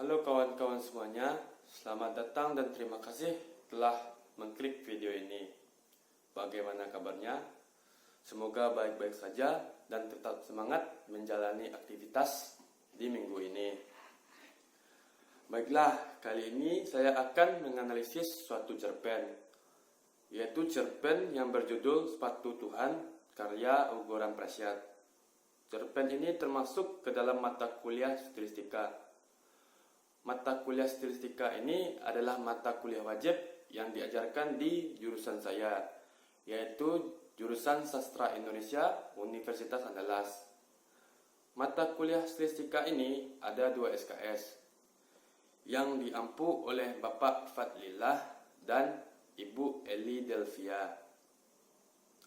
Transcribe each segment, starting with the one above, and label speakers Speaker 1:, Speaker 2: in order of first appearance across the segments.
Speaker 1: Halo kawan-kawan semuanya, selamat datang dan terima kasih telah mengklik video ini. Bagaimana kabarnya? Semoga baik-baik saja dan tetap semangat menjalani aktivitas di minggu ini. Baiklah, kali ini saya akan menganalisis suatu cerpen, yaitu cerpen yang berjudul Sepatu Tuhan karya Ugoran Prasyat. Cerpen ini termasuk ke dalam mata kuliah stilistika. Mata kuliah stilistika ini adalah mata kuliah wajib yang diajarkan di jurusan saya, yaitu jurusan Sastra Indonesia Universitas Andalas. Mata kuliah stilistika ini ada 2 SKS yang diampu oleh Bapak Fadlillah dan Ibu Eli Delvia.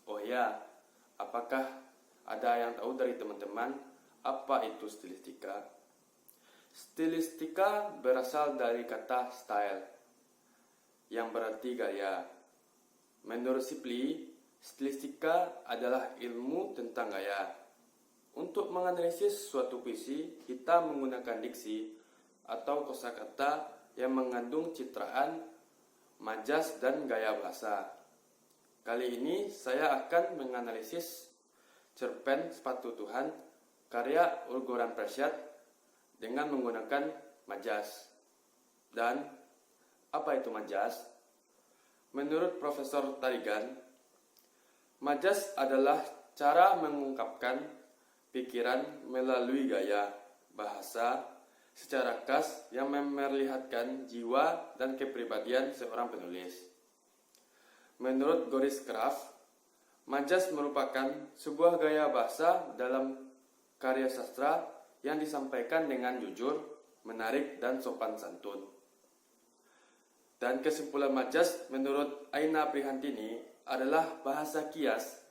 Speaker 1: Oh ya, apakah ada yang tahu dari teman-teman apa itu stilistika? Stilistika berasal dari kata style, yang berarti gaya. Menurut Sipli, stilistika adalah ilmu tentang gaya. Untuk menganalisis suatu puisi, kita menggunakan diksi atau kosakata yang mengandung citraan, majas, dan gaya bahasa. Kali ini saya akan menganalisis cerpen Sepatu Tuhan karya Ugoran Prasyat dengan menggunakan majas. Dan apa itu majas? Menurut Profesor Tarigan, majas adalah cara mengungkapkan pikiran melalui gaya bahasa secara khas yang memperlihatkan jiwa dan kepribadian seorang penulis. Menurut Goris Kraft, majas merupakan sebuah gaya bahasa dalam karya sastra yang disampaikan dengan jujur, menarik, dan sopan santun. Dan kesimpulan majas menurut Aina Prihantini adalah bahasa kias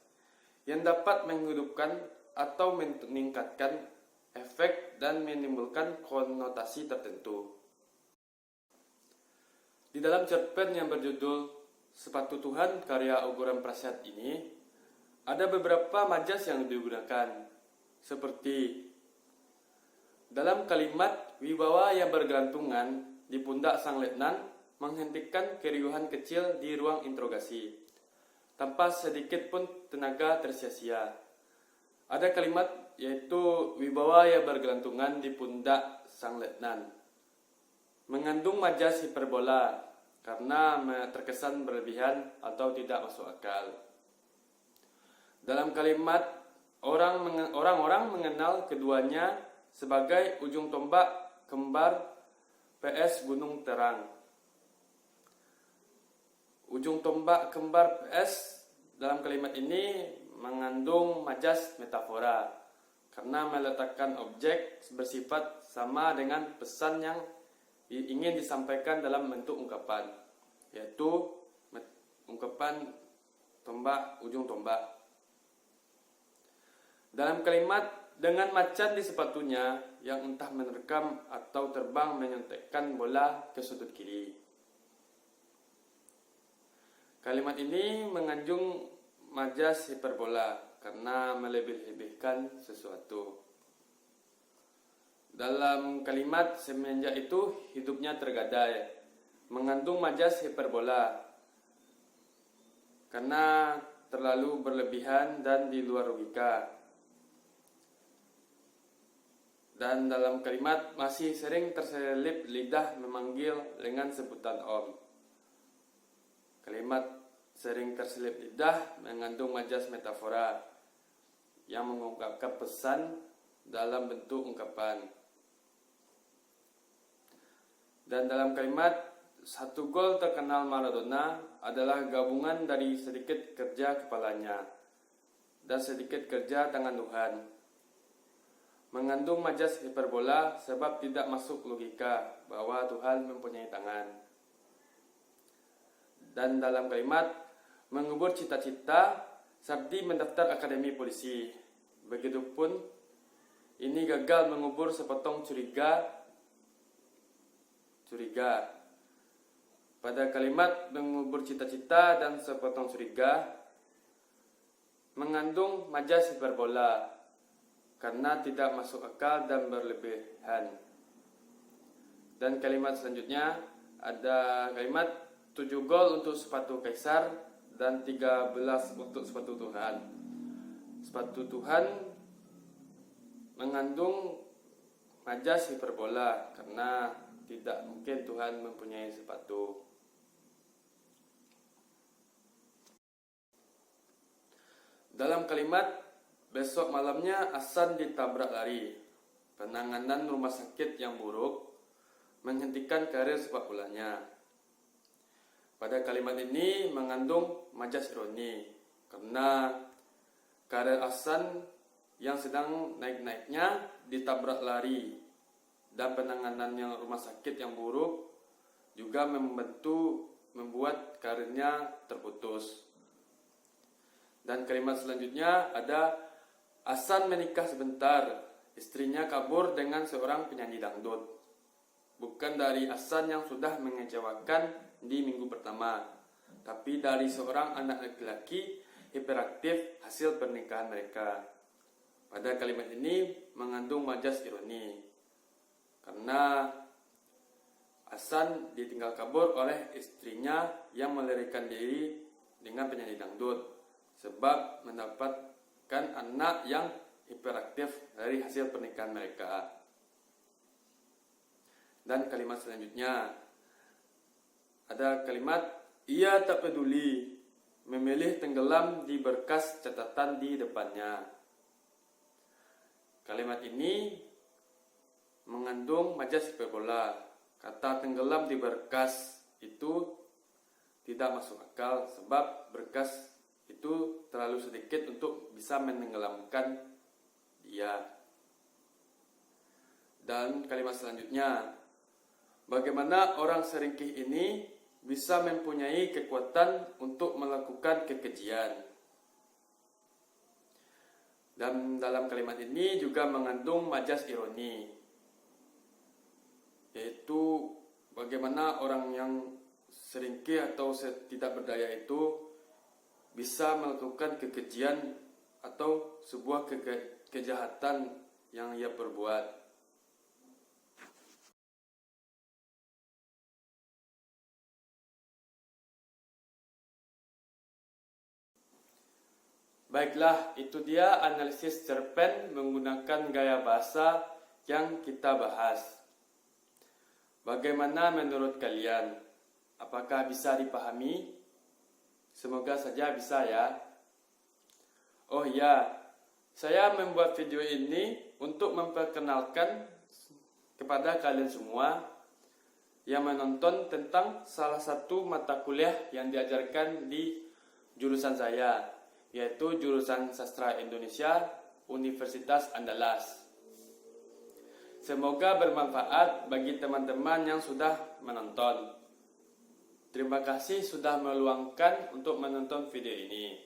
Speaker 1: yang dapat menghidupkan atau meningkatkan efek dan menimbulkan konotasi tertentu. Di dalam cerpen yang berjudul Sepatu Tuhan karya Ugoran Prasyat ini, ada beberapa majas yang digunakan, seperti dalam kalimat wibawa yang bergelantungan di pundak sang letnan menghentikan keriuhan kecil di ruang interogasi, tanpa sedikit pun tenaga tersia-sia. Ada kalimat yaitu wibawa yang bergelantungan di pundak sang letnan, mengandung majas hiperbola karena terkesan berlebihan atau tidak masuk akal. Dalam kalimat, orang-orang mengenal keduanya sebagai ujung tombak kembar PS Gunung Terang. Ujung tombak kembar PS dalam kalimat ini mengandung majas metafora karena meletakkan objek bersifat sama dengan pesan yang ingin disampaikan dalam bentuk ungkapan, yaitu ungkapan ujung tombak. Dalam kalimat, dengan macan di sepatunya yang entah menerkam atau terbang menyontekkan bola ke sudut kiri. Kalimat ini mengandung majas hiperbola karena melebih-lebihkan sesuatu. Dalam kalimat semenjak itu hidupnya tergadai, mengandung majas hiperbola karena terlalu berlebihan dan di luar logika. Dan dalam kalimat masih sering terselip lidah memanggil dengan sebutan om. Kalimat sering terselip lidah mengandung majas metafora yang mengungkapkan pesan dalam bentuk ungkapan. Dan dalam kalimat satu gol terkenal Maradona adalah gabungan dari sedikit kerja kepalanya dan sedikit kerja tangan Tuhan. Mengandung majas hiperbola sebab tidak masuk logika bahwa Tuhan mempunyai tangan. Dan dalam kalimat mengubur cita-cita, Sabdi mendaftar Akademi Polisi. Begitupun ini gagal mengubur sepotong curiga. Pada kalimat mengubur cita-cita dan sepotong curiga mengandung majas hiperbola karena tidak masuk akal dan berlebihan. Dan kalimat selanjutnya ada kalimat 7 gol untuk sepatu Kaisar dan 13 untuk sepatu Tuhan. Sepatu Tuhan mengandung majas hiperbola karena tidak mungkin Tuhan mempunyai sepatu. Dalam kalimat besok malamnya Hasan ditabrak lari. Penanganan rumah sakit yang buruk menghentikan karir sepak bolanya. Pada kalimat ini mengandung majas ironi karena karir Hasan yang sedang naik-naiknya ditabrak lari, dan penanganan yang rumah sakit yang buruk juga membuat karirnya terputus. Dan kalimat selanjutnya ada Hasan menikah sebentar, istrinya kabur dengan seorang penyanyi dangdut. Bukan dari Hasan yang sudah mengecewakan di minggu pertama, tapi dari seorang anak laki-laki hiperaktif hasil pernikahan mereka. Pada kalimat ini mengandung majas ironi karena Hasan ditinggal kabur oleh istrinya yang melarikan diri dengan penyanyi dangdut sebab mendapatkan anak yang hiperaktif dari hasil pernikahan mereka. Dan kalimat selanjutnya ada kalimat ia tak peduli, memilih tenggelam di berkas catatan di depannya. Kalimat ini mengandung majas hiperbola. Kata tenggelam di berkas itu tidak masuk akal sebab berkas itu terlalu sedikit untuk bisa menenggelamkan dia. Dan kalimat selanjutnya, bagaimana orang seringkih ini bisa mempunyai kekuatan untuk melakukan kekejian. Dan dalam kalimat ini juga mengandung majas ironi, yaitu bagaimana orang yang seringkih atau tidak berdaya itu bisa melakukan kekejian atau sebuah kejahatan yang ia perbuat. Baiklah, itu dia analisis cerpen menggunakan gaya bahasa yang kita bahas. Bagaimana menurut kalian? Apakah bisa dipahami? Semoga saja bisa ya. Oh ya, saya membuat video ini untuk memperkenalkan kepada kalian semua yang menonton tentang salah satu mata kuliah yang diajarkan di jurusan saya, yaitu jurusan Sastra Indonesia Universitas Andalas. Semoga bermanfaat bagi teman-teman yang sudah menonton. Terima kasih sudah meluangkan untuk menonton video ini.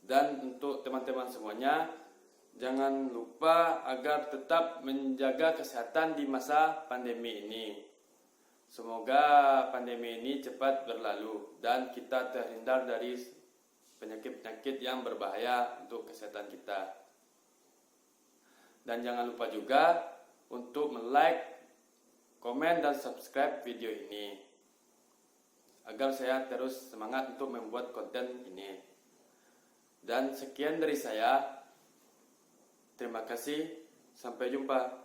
Speaker 1: Dan untuk teman-teman semuanya, jangan lupa agar tetap menjaga kesehatan di masa pandemi ini. Semoga pandemi ini cepat berlalu dan kita terhindar dari penyakit-penyakit yang berbahaya untuk kesehatan kita. Dan jangan lupa juga untuk like, komen, dan subscribe video ini agar saya terus semangat untuk membuat konten ini. Dan sekian dari saya. Terima kasih. Sampai jumpa.